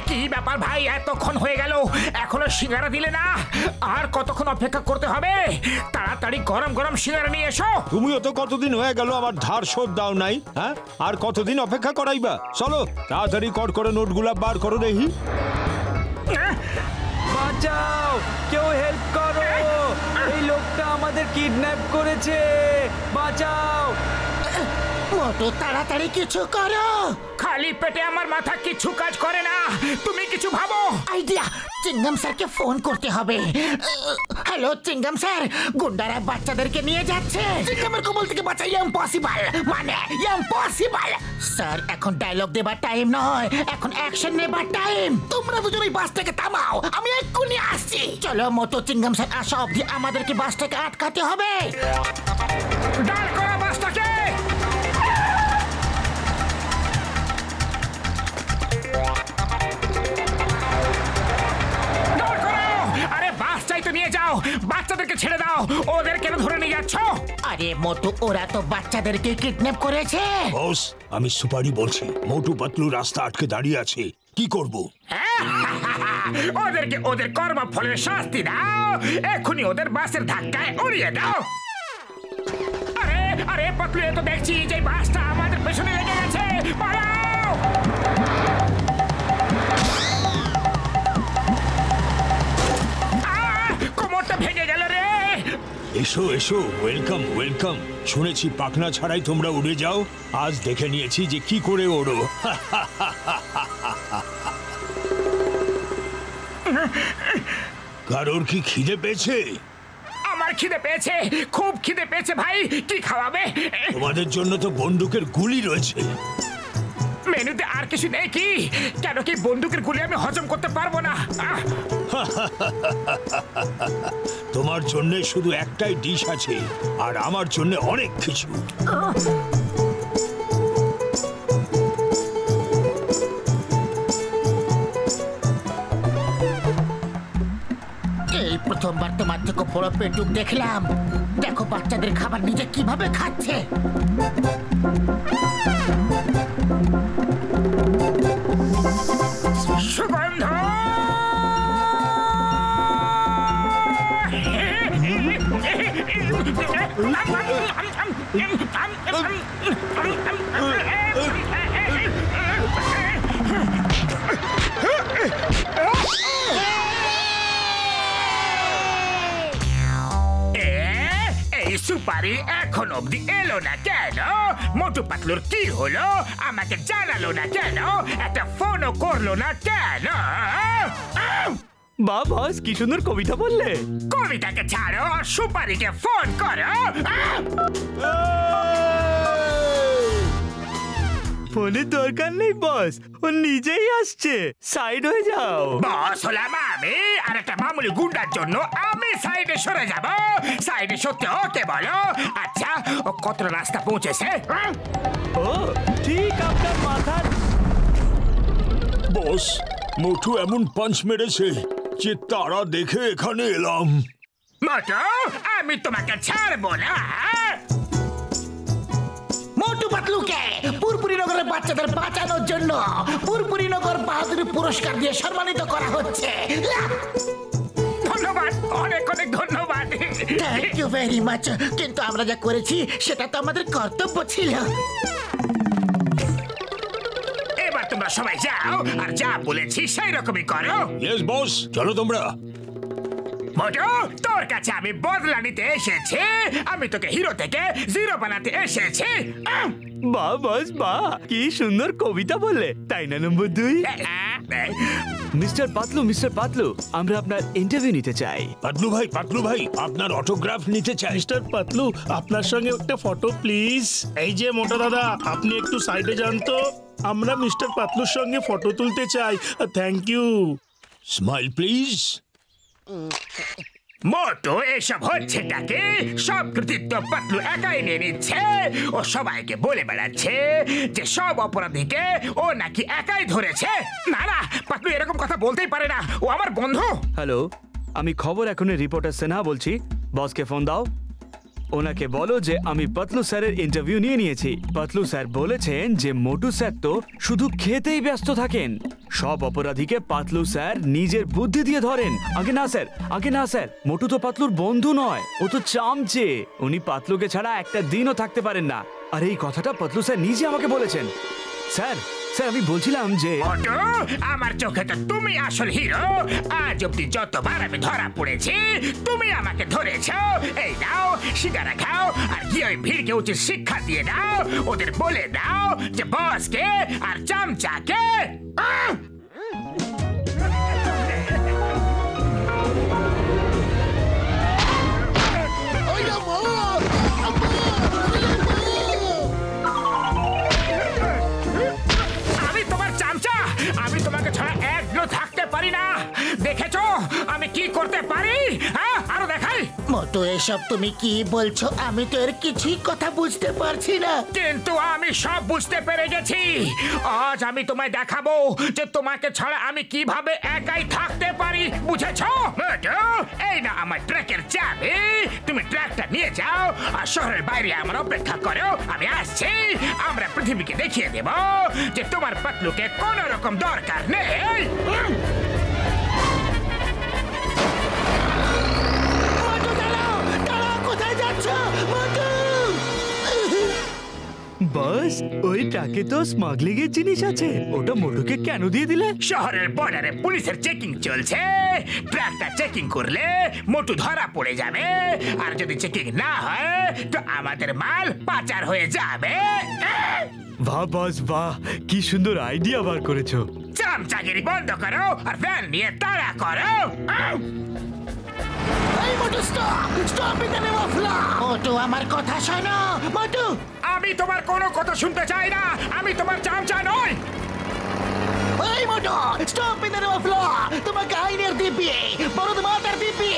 কি ব্যাপার ভাই, এতক্ষণ হয়ে গেল এখনো সিঙ্গারা দিলে না? আর কতক্ষণ অপেক্ষা করতে হবে? তাড়াতাড়ি গরম গরম সিঙ্গারা নিয়ে এসো। তুমিও তো কতদিন হয়ে গেল আমার ধার শোধ দাও নাই, হ্যাঁ? আর কতদিন অপেক্ষা করাইবা? চলো তাড়াতাড়ি কর করে নোটগুলা বার করো দেখি। বাঁচাও, কেউ হেল্প করো, এই লোকটা আমাদের কিডন্যাপ করেছে, বাঁচাও। মোটু তাড়াতাড়ি কিছু করো, খালি পেটে আমার মাথা কিছু কাজ করে না, তুমি কিছু ভাবো। আইডিয়া, চিংগাম স্যারকে ফোন করতে হবে। হ্যালো চিংগাম স্যার, গুন্ডারা বাচ্চাদেরকে নিয়ে যাচ্ছে, চিংগামের কবল থেকে বাঁচা ইম্পসিবল, মানে ইম্পসিবল। স্যার এখন ডায়লগ দেবার টাইম নয়, এখন অ্যাকশন নেবার টাইম। তোমরা দুজন ওই বাসটাকে থামাও, আমি এক্ষুনি আসছি। চলো মোটু, চিংগাম স্যার আসা অবধি আমাদেরকে বাসটাকে আটকাতে হবে। দাঁড় করা বাসটাকে। নিয়ে যাও, বাচ্চাদেরকে ছেড়ে দাও, ওদের কেন ধরে নিয়ে যাচ্ছ? আরে মোটু, ওরা তো বাচ্চাদেরকে কিডন্যাপ করেছে। বস, আমি সুপারি বলছি, মোটু পাতলু রাস্তা আটকে দাঁড়িয়ে আছে, কি করব? ওদেরকে ওদের কর্মফলের শাস্তি দাও, এখনই ওদের বাসের ধাক্কায় উড়িয়ে দাও। আরে আরে পাতলু, এ তো দেখছি যে বাসটা আমাদের পেছনে লেগে গেছে, পালাও। ভেঙে গেল রে। এসো এসো, ওয়েলকাম ওয়েলকাম। শুনেছি পাখনা ছাড়াই তোমরা উড়ে যাও, আজ দেখে নিয়েছি যে কি করে ওড়ো। কারোর কি খিদে পেয়েছে? আমার খিদে পেয়েছে, খুব খিদে পেয়েছে ভাই, কি খাওয়াবে? তোমাদের জন্য তো বন্দুকের গুলি রয়েছে। মেনুতে আর কিছু নেই কি? কেন কি বন্দুকের গুলি আমি হজম করতে পারবো না? তোমার জন্য শুধু একটাই ডিশ আছে, আর আমার জন্য অনেক কিছু। এই প্রথমবার তোমার থেকে বড় পেটুক দেখলাম। দেখো বাচ্চাদের খাবার নিজে কিভাবে খাচ্ছে। সুগন্ধ, সুপারি এখন অব্দি এলো না কেন? মোটু পাতলুর কি হলো আমাকে জানালো না কেন? একটা ফোনও করলো না কেন? বাহ বস, কি সুন্দর কবিতা বললে। কবিতাকে ছাড়ো, সুপারিকে ফোন করো। ফোনের দরকার নেই বস, ও নিজেই আসছে, সাইড হয়ে যাও। বস হলাম আমি, আর একটা মামুলি গুন্ডার জন্য আমি সাইডে সরে যাব? সাইডে সত্যি ওকে বলো। আচ্ছা, ও কত রাস্তা পৌঁছেছে? ও ঠিক আপনার মাথার। বস, মোটু এমন পাঞ্চ মেরেছে যে তারা দেখে এখানে এলাম। মোটু, আমি তোমাকে ছাড়বো না। মোটু পাতলুকে পুরপুরি নগরের বাচ্চাদের বাঁচানোর জন্য পুরপুরি নগর বাহাদুরি পুরস্কার দিয়ে সম্মানিত করা হচ্ছে। ধন্যবাদ, অনেক অনেক ধন্যবাদ। Thank you very much. কিন্তু আমরা যা করেছি সেটা তো আমাদের কর্তব্য ছিল। এবার তোমরা সবাই যাও, আর যা বলেছি সেই রকমই করো। ইয়েস বস, চলো তোমরা। মোটু, তোর কাছে আমি বদলা নিতে এসেছি, আমি তোকে হিরো থেকে জিরো বানাতে এসেছি। বাহ বস বাহ, কি সুন্দর কবিতা বললে, তাই না নম্বর 2? মিস্টার পাতলু, আমরা আপনার ইন্টারভিউ নিতে চাই। পাতলু ভাই, আপনার অটোগ্রাফ নিতে চাই। মিস্টার পাতলু, আপনার সঙ্গে একটা ফটো প্লিজ। এই যে মোটা দাদা, আপনি একটু সাইডে যান তো, আমরা মিস্টার পাতলুর সঙ্গে ফটো তুলতে চাই। Thank you. Smile please. মোটু, এসব হচ্ছেটাকে? সব কৃতিত্ব পাতলু একাই নিয়ে নিচ্ছে। ও সবাইকে বলে বেড়াচ্ছে যে সব অপরাধীকে ও নাকি একাই ধরেছে। না না, পাতলু এরকম কথা বলতেই পারে না, ও আমার বন্ধু। হ্যালো, আমি খবর এখনের রিপোর্টার সিনহা বলছি, বসকে ফোন দাও। ওনাকে বলো যে আমি পাতলু স্যারের ইন্টারভিউ নিয়েছি। পাতলু স্যার বলেছেন যে মোটু স্যার তো শুধু খেতেই ব্যস্ত থাকেন। সব অপরাধীকে পাতলু স্যার নিজের বুদ্ধি দিয়ে ধরেন। আগে না স্যার, মোটু তো পাতলুর বন্ধু নয়, ও তো চামচে। উনি পাতলুকে ছাড়া একটা দিনও থাকতে পারেন না। আর এই কথাটা পাতলু স্যার নিজে আমাকে বলেছেন। স্যার আমি বলছিলাম যে মোটু, আমার চোখে তো তুমি আসল হিরো। আজ অব্দি যতবার আমি ধরা পড়েছি তুমি আমাকে ধরেছ। এই দাও সিগারা খাও, আর গিয়ে ওই ভিড়কে উচিত শিক্ষা দিয়ে দাও। ওদের বলে দাও যে বসকে আর চামচাকে আমি তোমাকে ছাড়া একদিনও থাকতে পারি না। দেখেছো আমি কি করতে পারি? হ্যাঁ, আরো দেখাই। মোটু, এসব তুমি কি বলছো? আমি তো এর কিছুই কথা বুঝতে পারছি না। কিন্তু আমি সব বুঝতে পেরে গেছি। আজ আমি তোমায় দেখাবো যে তোমাকে ছাড়া আমি কিভাবে একাই থাকতে পারি। বুঝেছো? মোটু, এই না আমার ট্রাকের চাবি। তুমি ট্রাকটা নিয়ে যাও আর শহরের বাইরে আমার অপেক্ষা করো। আমি আসছি। আমরা পৃথিবীকে দেখিয়ে দেব যে তোমার পাতলুকে কোন রকম দরকার নেই। কোথায় যাচ্ছ? বস, ওই ট্রাকে তো স্মাগলিং এর জিনিস আছে। ওটা মোটুকে কেন দিয়ে দিলে? শহরের বর্ডারে পুলিশের চেকিং চলছে। ট্রাকটা চেকিং করলে মোটু ধরা পড়ে যাবে, আর যদি চেকিং না হয় তো আমাদের মাল পাচার হয়ে যাবে। বাহ বস বাহ, কি সুন্দর আইডিয়া বার করেছো। চামচাগিরি বন্ধ করো আর ভ্যান নিয়ে তাড়া করো। মোটু, আমার কথা শোনো। মোটু, আমি তোমার কোনো কথা শুনতে চাই না। আমি তোমার চামচা নই। এই মোটু, stop in the name of law. তোমাকে আইনের দিব্যি, বড় মাতার দিব্যি,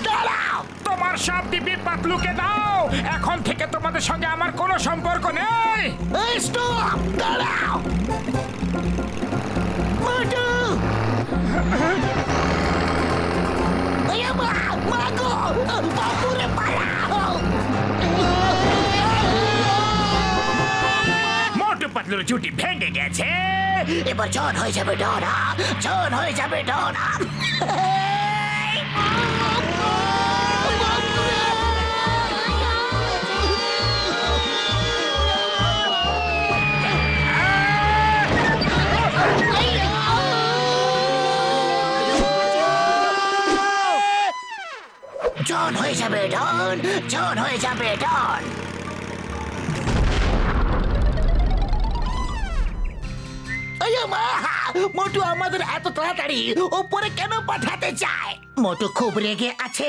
দাঁড়াও। তোমার সব দিব্যি পাতলুকে দাও। এখন থেকে তোমাদের সঙ্গে আমার কোনো সম্পর্ক নেই। এই স্টপ, দাঁড়াও। মোটু, মোটু পাতলুর ছুটি ভেঙে গেছে। এবার জন হয়ে যাবে ডনা, জন হয়ে যাবে ডনা। জন হয়ে যাবে ডন, জন হয়ে যাবে ডন। মোটু আমাদের এত তাড়াতাড়ি উপরে কেন পাঠাতে চায়? মোটু খুব রেগে আছে।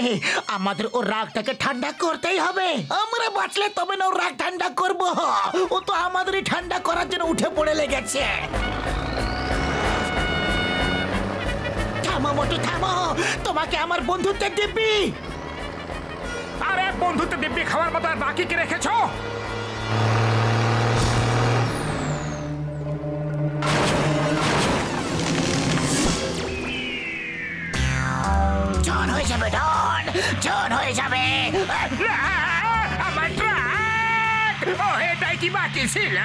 আমাদের ওর রাগটাকে ঠান্ডা করতেই হবে। আমরা বাঁচলে তবে না ওর রাগ ঠান্ডা করবো। ও তো আমাদেরই ঠান্ডা করার জন্য উঠে পড়ে লেগেছে। থামো মোটু, থামো। তোমাকে আমার বন্ধুত্বের দিব্যি। আরে বন্ধুত্বের দিব্যি খাওয়ার মতো আর বাকি কি রেখেছো? জন হয়ে যাবে ডন, জন হয়ে যাবে। আমার ট্রাক! ও, এটাই কি বাকি ছিল?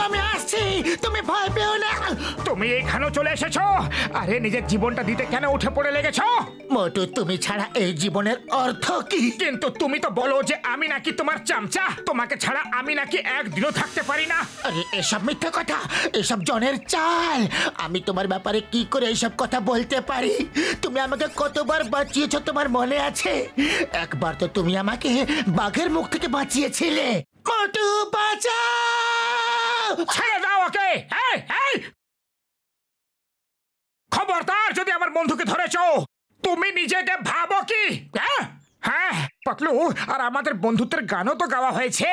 আমি আসছি, তুমি ভয় পেও না। তুমি এখানেও চলে এসেছো? আরে নিজের জীবনটা দিতে কেন উঠে পড়ে লেগেছো? মোটু, তুমি ছাড়া এই জীবনের অর্থ কি? কিন্তু তুমি তো বলো যে আমি নাকি তোমার চামচা। তোমাকে ছাড়া আমি নাকি একদিনও থাকতে পারি না। আরে এসব মিথ্যে কথা, এসব জনের চাল। আমি তোমার ব্যাপারে কি করে এইসব কথা বলতে পারি? তুমি আমাকে কতবার বাঁচিয়েছো তোমার মনে আছে? একবার তো তুমি আমাকে বাঘের মুখ থেকে বাঁচিয়েছিলে। মোটু, বাঁচাও! ছেড়ে দাও ওকে। খবরদার, যদি আমার বন্ধুকে ধরেছো, তুমি নিজেকে ভাবো কি? হ্যাঁ পাতলু, আর আমাদের বন্ধুত্বের গানও তো গাওয়া হয়েছে।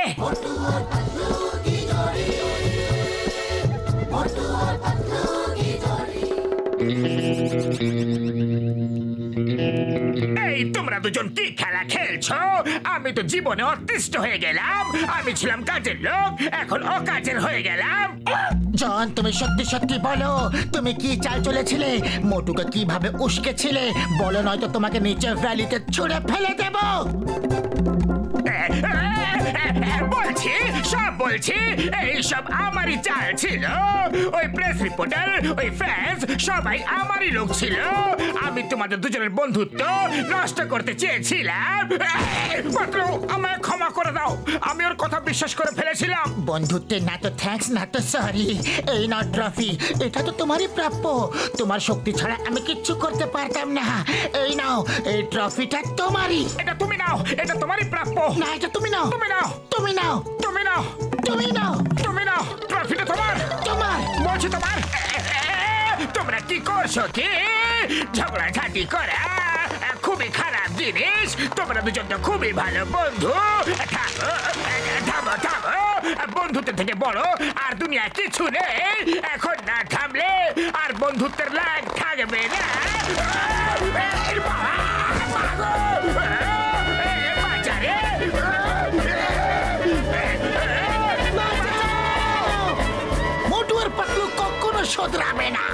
এই তোমরা দুজন কি খেলা খেলছো? আমি তো জীবনে অতিষ্ঠ হয়ে গেলাম। আমি ছিলাম কাজের লোক, এখন অকাজের হয়ে গেলাম। জন, তুমি সত্যি সত্যি বলো, তুমি কি চাল চলেছিলে? মোটুকে কিভাবে উস্কেছিলে বলো, নয়তো তোমাকে নিচে ভ্যালিতে ছুঁড়ে ফেলে দেব। বলছি, সব বলছি, এইসব আমারই চাল ছিল। ওই প্রেস রিপোর্টার, ওই ফ্যান্স সবাই আমারই লোক ছিল। আমি তোমাদের দুজনের বন্ধুত্ব নষ্ট করতে চেয়েছিলাম। পাতলু, আমায় ক্ষমা করে দাও, আমি ওর কথা বিশ্বাস করে ফেলেছিলাম। বন্ধুত্বে না তো থ্যাঙ্কস, না তো সরি। এই নাও ট্রফি, এটা তো তোমারই প্রাপ্য। তোমার শক্তি ছাড়া আমি কিচ্ছু করতে পারতাম না। এই নাও, এই ট্রফিটা তোমারই। এটা তুমি নাও, এটা তোমারই প্রাপ্য। না, এটা তুমি নাও। তুমি নাও, তুমি নাও, তুমি নাও, তুমি নাও, তুমি নাও। ট্রফিটা তোমার, তোমার বলছি তোমার। তোমরা কি করছো? কি ঝগড়াঝাটি করা খুবই খারাপ জিনিস। তোমরা দুজন তো খুবই ভালো বন্ধু। থামো, থামো, থামো। বন্ধুত্বের থেকে বড় আর দুনিয়া কিছু নেই। এখন না থামলে আর বন্ধুত্বের লাগ থাকবে না। মোটু আর পাতলু কখনো শোধরাবে না।